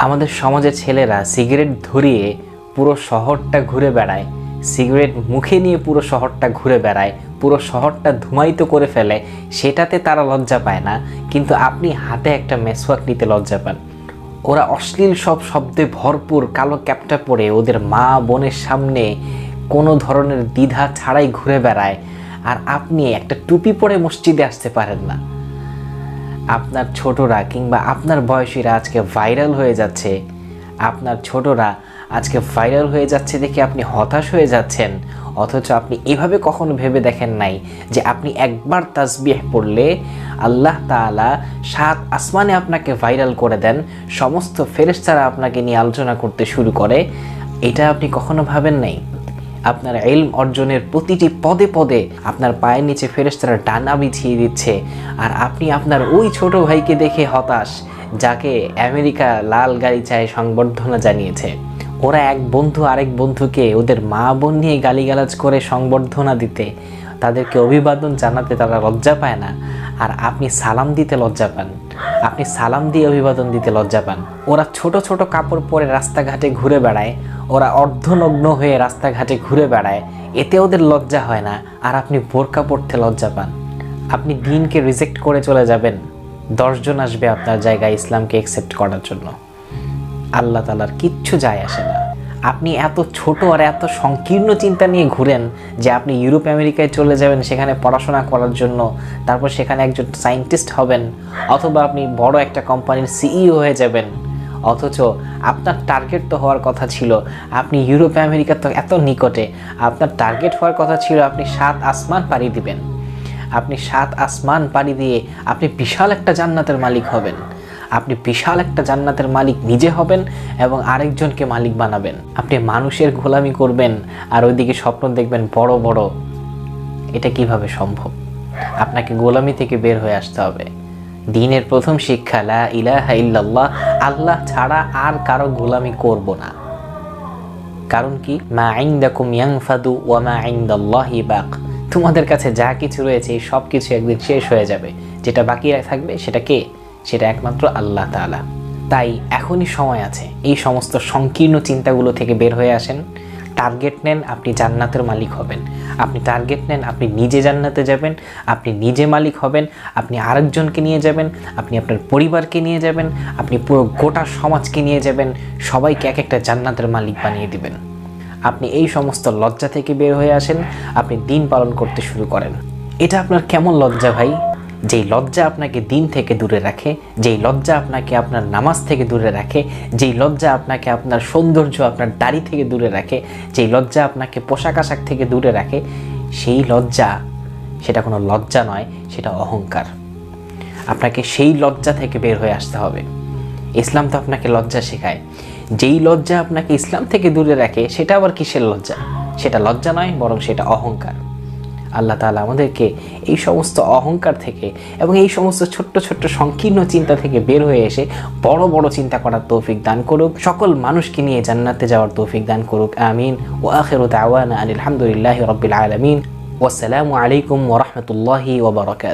আমাদের সমাজের ছেলেরা সিগারেট ধরিয়ে পুরো শহরটা ঘুরে বেড়ায়, সিগারেট মুখে নিয়ে পুরো শহরটা ঘুরে বেড়ায়, পুরো শহরটা ধুমায়িত করে ফেলে, সেটাতে তারা লজ্জা পায় না। কিন্তু আপনি হাতে একটা মেসওয়াক নিতে লজ্জা পান। ওরা অশ্লীল সব শব্দে ভরপুর কালো ক্যাপটা পরে ওদের মা বোনের সামনে কোনো ধরনের দ্বিধা ছাড়াই ঘুরে বেড়ায়, আর আপনি একটা টুপি পরে মসজিদে আসতে পারেন না। আপনার ছোটরা কিংবা আপনার বয়সীরা আজকে ভাইরাল হয়ে যাচ্ছে, আপনার ছোটরা আজকে ভাইরাল হয়ে যাচ্ছে দেখে আপনি হতাশ হয়ে যাচ্ছেন, অথচ আপনি এভাবে কখনো ভেবে দেখেন নাই যে আপনি একবার তাসবিহ পড়লে আল্লাহ তাআলা 7 আসমানে আপনাকে ভাইরাল করে দেন, সমস্ত ফেরেশতারা আপনাকে নিয়ে আলোচনা করতে শুরু করে। এটা আপনি কখনো ভাবেন নাই? আপনার ইলম অর্জনের প্রতিটি পদে পদে আপনার পায়ের নিচে ফেরেশতারা ডানা বিছিয়ে দিচ্ছে, আর আপনি আপনার ওই ছোট ভাইকে দেখে হতাশ যাকে আমেরিকা লাল গাড়ি চায় সংবর্ধনা জানিয়েছে। ওরা এক বন্ধু আরেক বন্ধুকে ওদের মা বোন নিয়ে গালিগালাজ করে সংবর্ধনা দিতে, তাদেরকে অভিবাদন জানাতে তারা লজ্জা পায় না, আর আপনি সালাম দিতে লজ্জা পান। আপনি সালাম দিয়ে অভিবাদন দিতে লজ্জা পান। ওরা ছোট ছোট কাপড় পরে রাস্তাঘাটে ঘুরে বেড়ায়, ওরা অর্ধনগ্ন হয়ে রাস্তাঘাটে ঘুরে বেড়ায়, এতে ওদের লজ্জা হয় না, আর আপনি বোরকা পরতে লজ্জা পান। আপনি দিনকে রিজেক্ট করে চলে যাবেন, 10 জন আসবে আপনার জায়গায় ইসলামকে অ্যাকসেপ্ট করার জন্য। আল্লাহ তাআলার কিচ্ছু যায় আসে না। আপনি এত ছোট আর এত সংকীর্ণ চিন্তা নিয়ে ঘুরেন যে আপনি ইউরোপ আমেরিকায় চলে যাবেন সেখানে পড়াশোনা করার জন্য, তারপর সেখানে একজন সায়েন্টিস্ট হবেন, অথবা আপনি বড় একটা কোম্পানির সিইও হয়ে যাবেন। অথচ আপনার টার্গেট তো হওয়ার কথা ছিল, আপনি ইউরোপ আমেরিকা তো এত নিকটে, আপনার টার্গেট হওয়ার কথা ছিল আপনি 7 আসমান পাড়ি দিবেন। আপনি 7 আসমান পাড়ি দিয়ে আপনি বিশাল একটা জান্নাতের মালিক হবেন। আপনি বিশাল একটা জান্নাতের মালিক নিজে হবেন এবং আরেকজনকে মালিক বানাবেন। আপনি মানুষের গোলামি করবেন আর ওইদিকে স্বপ্ন দেখবেন বড় বড়। এটা কিভাবে সম্ভব? আপনাকে গোলামি থেকে বের হয়ে আসতে হবে। দ্বীনের প্রথম শিক্ষা লা ইলাহা ইল্লাল্লাহ, আল্লাহ ছাড়া আর কারো গোলামি করব না। কারণ কি? মা ইনদাকুম ইয়ানফাদু ওয়া মা ইনদাল্লাহি বাক। তোমাদের কাছে যা কিছু রয়েছে এই সব কিছু একদিন শেষ হয়ে যাবে, যেটা বাকি থাকবে সেটা কে? সেটা একমাত্র আল্লাহ তাআলা। তাই এখনই সময় আছে, এই সমস্ত সংকীর্ণ চিন্তাগুলো থেকে বের হয়ে আসেন। টার্গেট নেন, আপনি জান্নাতের মালিক হবেন। আপনি টার্গেট নেন, আপনি নিজে জান্নাতে যাবেন, আপনি নিজে মালিক হবেন, আপনি আরেকজনকে নিয়ে যাবেন, আপনি আপনার পরিবারকে নিয়ে যাবেন, আপনি পুরো গোটা সমাজকে নিয়ে যাবেন, সবাইকে এক একটা জান্নাতের মালিক বানিয়ে দিবেন। আপনি এই সমস্ত লজ্জা থেকে বের হয়ে আসেন, আপনি দিন পালন করতে শুরু করেন। এটা আপনার কেমন লজ্জা ভাই? যেই লজ্জা আপনাকে দিন থেকে দূরে রাখে, যেই লজ্জা আপনাকে আপনার নামাজ থেকে দূরে রাখে, যেই লজ্জা আপনাকে আপনার সৌন্দর্য, আপনার দাড়ি থেকে দূরে রাখে, যেই লজ্জা আপনাকে পোশাক আশাক থেকে দূরে রাখে, সেই লজ্জা, সেটা কোনো লজ্জা নয়, সেটা অহংকার। আপনাকে সেই লজ্জা থেকে বের হয়ে আসতে হবে। ইসলাম তো আপনাকে লজ্জা শেখায়। যেই লজ্জা আপনাকে ইসলাম থেকে দূরে রাখে সেটা আবার কিসের লজ্জা? সেটা লজ্জা নয়, বরং সেটা অহংকার। আল্লাহ তাআলা আমাদেরকে এই সমস্ত অহংকার থেকে এবং এই সমস্ত ছোট্ট ছোট্ট সংকীর্ণ চিন্তা থেকে বের হয়ে এসে বড় বড় চিন্তা করার তৌফিক দান করুক। সকল মানুষকে নিয়ে জান্নাতে যাওয়ার তৌফিক দান করুক। আমিন। ওয়া আখিরু দাওয়ানা আনিল হামদুলিল্লাহি রাব্বিল আলামিন। ওয়াসসালামু আলাইকুম ওয়া রাহমাতুল্লাহি ওয়া বারাকাতুহু।